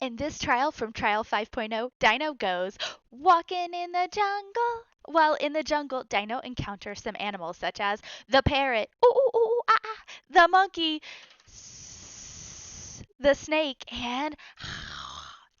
In this trial from Trial 5.0, Dino goes walking in the jungle. While in the jungle, Dino encounters some animals such as the parrot, ooh, ooh, ooh, ah, ah, the monkey, the snake, and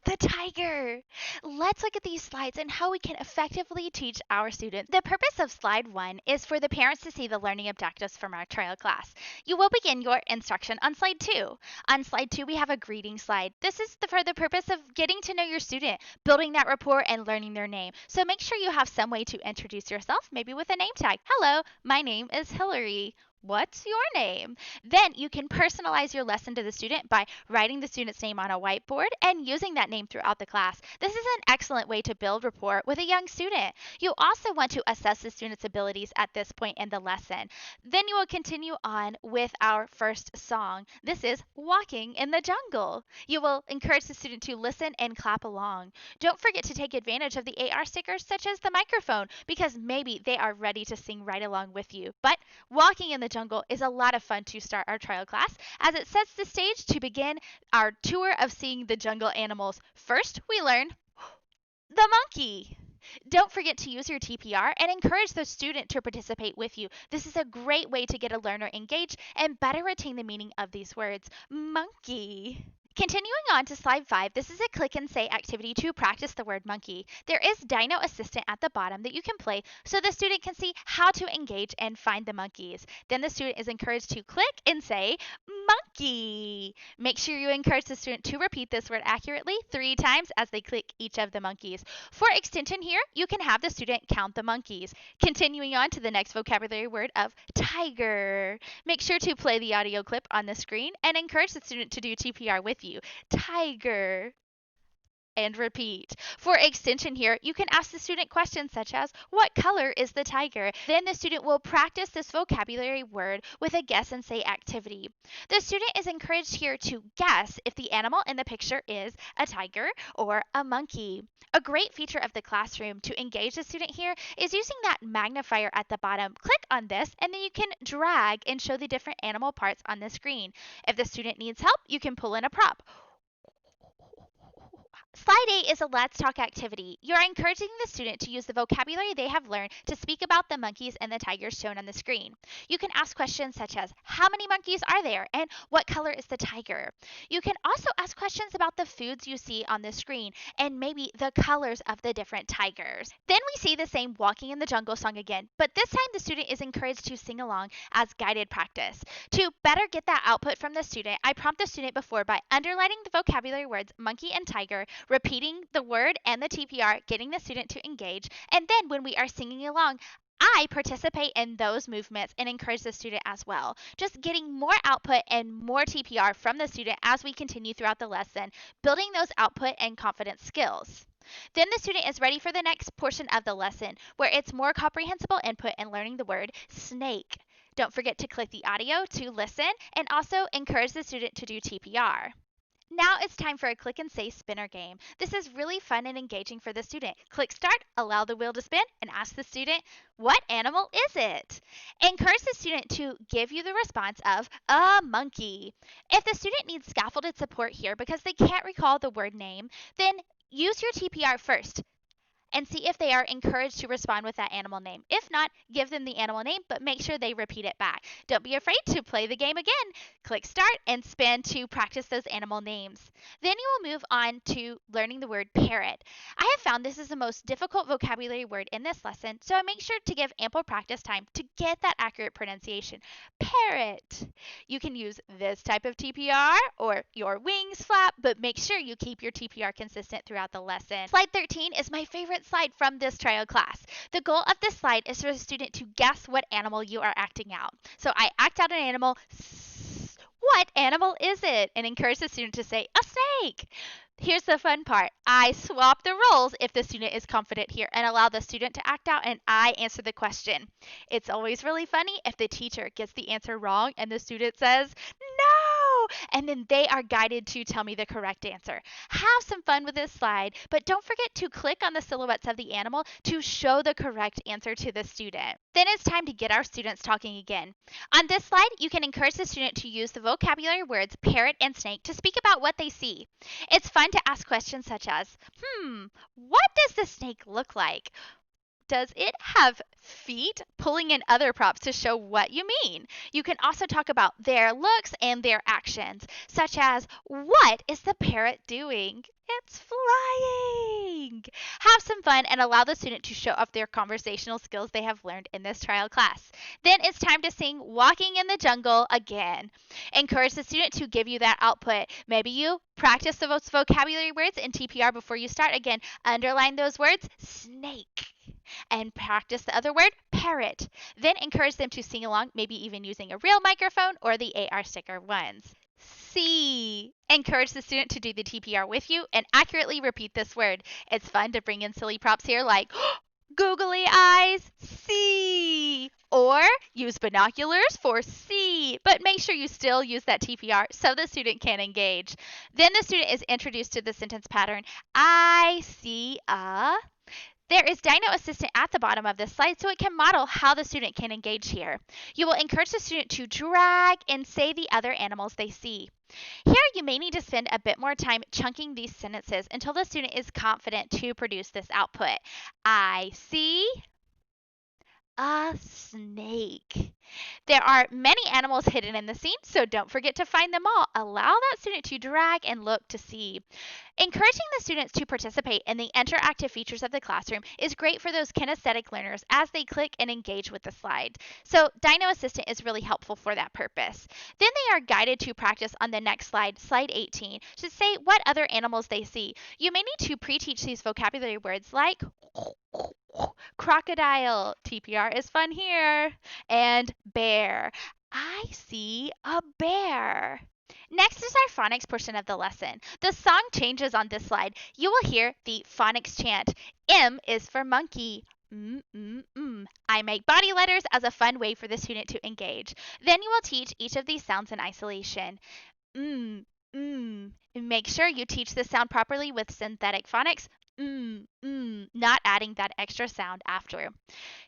the tiger. Let's look at these slides and how we can effectively teach our students. The purpose of slide 1 is for the parents to see the learning objectives from our trial class. You will begin your instruction on slide 2. On slide 2, we have a greeting slide. This is for the purpose of getting to know your student, building that rapport, and learning their name. So make sure you have some way to introduce yourself, maybe with a name tag. Hello, my name is Hillary. What's your name? Then you can personalize your lesson to the student by writing the student's name on a whiteboard and using that name throughout the class. This is an excellent way to build rapport with a young student. You also want to assess the student's abilities at this point in the lesson. Then you will continue on with our first song. This is Walking in the Jungle. You will encourage the student to listen and clap along. Don't forget to take advantage of the AR stickers such as the microphone because maybe they are ready to sing right along with you. But Walking in the Jungle is a lot of fun to start our trial class as it sets the stage to begin our tour of seeing the jungle animals. First, we learn the monkey. Don't forget to use your TPR and encourage the student to participate with you. This is a great way to get a learner engaged and better retain the meaning of these words. Monkey. Continuing on to slide 5, this is a click and say activity to practice the word monkey. There is Dino Assistant at the bottom that you can play so the student can see how to engage and find the monkeys. Then the student is encouraged to click and say monkey. Make sure you encourage the student to repeat this word accurately 3 times as they click each of the monkeys. For extension here, you can have the student count the monkeys. Continuing on to the next vocabulary word of tiger. Make sure to play the audio clip on the screen and encourage the student to do TPR with you. Tiger. And repeat. For extension here, you can ask the student questions such as, what color is the tiger? Then the student will practice this vocabulary word with a guess and say activity. The student is encouraged here to guess if the animal in the picture is a tiger or a monkey. A great feature of the classroom to engage the student here is using that magnifier at the bottom. Click on this and then you can drag and show the different animal parts on the screen. If the student needs help, you can pull in a prop. Slide 8 is a Let's Talk activity. You're encouraging the student to use the vocabulary they have learned to speak about the monkeys and the tigers shown on the screen. You can ask questions such as, how many monkeys are there and what color is the tiger? You can also ask questions about the foods you see on the screen and maybe the colors of the different tigers. Then we see the same Walking in the Jungle song again, but this time the student is encouraged to sing along as guided practice. To better get that output from the student, I prompt the student before by underlining the vocabulary words monkey and tiger, repeating the word and the TPR, getting the student to engage, and then when we are singing along, I participate in those movements and encourage the student as well. Just getting more output and more TPR from the student as we continue throughout the lesson, building those output and confidence skills. Then the student is ready for the next portion of the lesson, where it's more comprehensible input in learning the word snake. Don't forget to click the audio to listen and also encourage the student to do TPR. Now it's time for a click and say spinner game. This is really fun and engaging for the student. Click start, allow the wheel to spin, and ask the student, what animal is it? Encourage the student to give you the response of a monkey. If the student needs scaffolded support here because they can't recall the word name, then use your TPR first and see if they are encouraged to respond with that animal name. If not, give them the animal name, but make sure they repeat it back. Don't be afraid to play the game again. Click start and spin to practice those animal names. Then you will move on to learning the word parrot. I have found this is the most difficult vocabulary word in this lesson, so I make sure to give ample practice time to get that accurate pronunciation. Parrot. You can use this type of TPR or your wings flap, but make sure you keep your TPR consistent throughout the lesson. Slide 13 is my favorite slide from this trial class. The goal of this slide is for the student to guess what animal you are acting out. So I act out an animal. What animal is it? And encourage the student to say, a snake. Here's the fun part. I swap the roles if the student is confident here and allow the student to act out and I answer the question. It's always really funny if the teacher gets the answer wrong and the student says, no! and then they are guided to tell me the correct answer. Have some fun with this slide, but don't forget to click on the silhouettes of the animal to show the correct answer to the student. Then it's time to get our students talking again. On this slide, you can encourage the student to use the vocabulary words parrot and snake to speak about what they see. It's fun to ask questions such as, what does the snake look like? Does it have feet? Pulling in other props to show what you mean. You can also talk about their looks and their actions, such as, what is the parrot doing? It's flying. Have some fun and allow the student to show off their conversational skills they have learned in this trial class. Then it's time to sing Walking in the Jungle again. Encourage the student to give you that output. Maybe you practice those vocabulary words in TPR before you start. Again, underline those words, snake, and practice the other word, parrot. Then encourage them to sing along, maybe even using a real microphone or the AR sticker ones. See. Encourage the student to do the TPR with you and accurately repeat this word. It's fun to bring in silly props here like googly eyes, see, or use binoculars for see, but make sure you still use that TPR so the student can engage. Then the student is introduced to the sentence pattern, I see a. There is Dino Assistant at the bottom of this slide so it can model how the student can engage here. You will encourage the student to drag and say the other animals they see. Here you may need to spend a bit more time chunking these sentences until the student is confident to produce this output. I see a snake. There are many animals hidden in the scene, so don't forget to find them all. Allow that student to drag and look to see. Encouraging the students to participate in the interactive features of the classroom is great for those kinesthetic learners as they click and engage with the slide. So Dino Assistant is really helpful for that purpose. Then they are guided to practice on the next slide, slide 18, to say what other animals they see. You may need to pre-teach these vocabulary words like crocodile, TPR is fun here, and bear. I see a bear. Next is our phonics portion of the lesson. The song changes on this slide. You will hear the phonics chant. M is for monkey. I make body letters as a fun way for the student to engage. Then you will teach each of these sounds in isolation. Make sure you teach this sound properly with synthetic phonics. Not adding that extra sound after.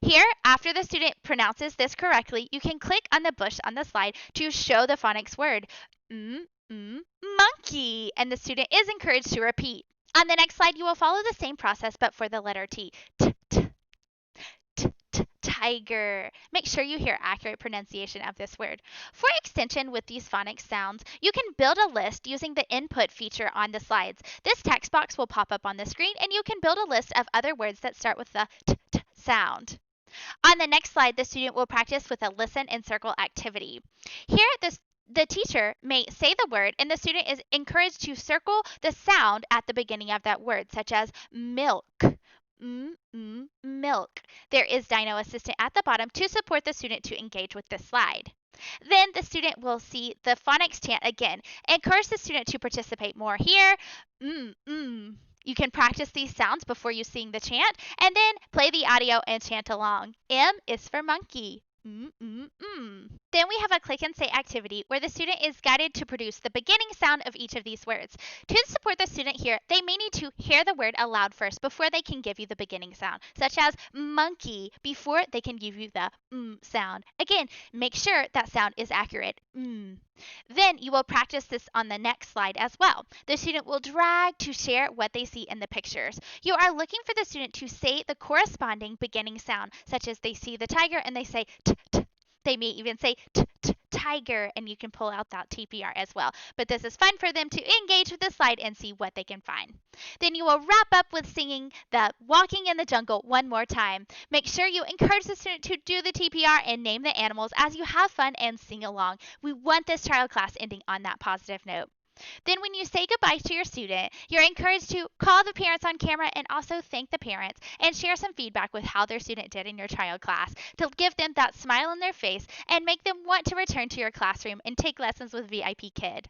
Here, after the student pronounces this correctly, you can click on the bush on the slide to show the phonics word. Monkey, and the student is encouraged to repeat. On the next slide, you will follow the same process, but for the letter T. Tiger. Make sure you hear accurate pronunciation of this word. For extension with these phonics sounds, you can build a list using the input feature on the slides. This text box will pop up on the screen, and you can build a list of other words that start with the t sound. On the next slide, the student will practice with a listen and circle activity. Here, the teacher may say the word, and the student is encouraged to circle the sound at the beginning of that word, such as milk. Milk. There is Dino Assistant at the bottom to support the student to engage with this slide. Then the student will see the phonics chant again. Encourage the student to participate more here. You can practice these sounds before you sing the chant, and then play the audio and chant along. M is for monkey. Then we have a click and say activity where the student is guided to produce the beginning sound of each of these words. To support the student here, they may need to hear the word aloud first before they can give you the beginning sound, such as monkey, before they can give you the sound. Again, make sure that sound is accurate. Then you will practice this on the next slide as well. The student will drag to share what they see in the pictures. You are looking for the student to say the corresponding beginning sound, such as they see the tiger and they say t. They may even say tiger, and you can pull out that TPR as well. But this is fun for them to engage with the slide and see what they can find. Then you will wrap up with singing the Walking in the Jungle one more time. Make sure you encourage the student to do the TPR and name the animals as you have fun and sing along. We want this trial class ending on that positive note. Then when you say goodbye to your student, you're encouraged to call the parents on camera and also thank the parents and share some feedback with how their student did in your trial class to give them that smile on their face and make them want to return to your classroom and take lessons with VIP Kid.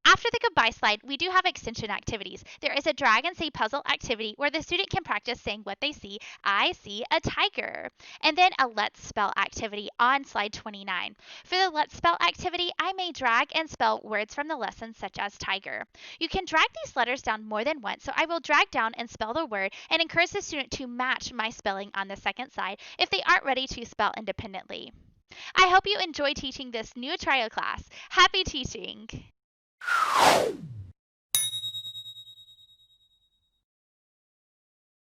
After the goodbye slide, we do have extension activities. There is a drag and say puzzle activity where the student can practice saying what they see. I see a tiger. And then a let's spell activity on slide 29. For the let's spell activity, I may drag and spell words from the lesson such as tiger. You can drag these letters down more than once, so I will drag down and spell the word and encourage the student to match my spelling on the second side if they aren't ready to spell independently. I hope you enjoy teaching this new trial class. Happy teaching!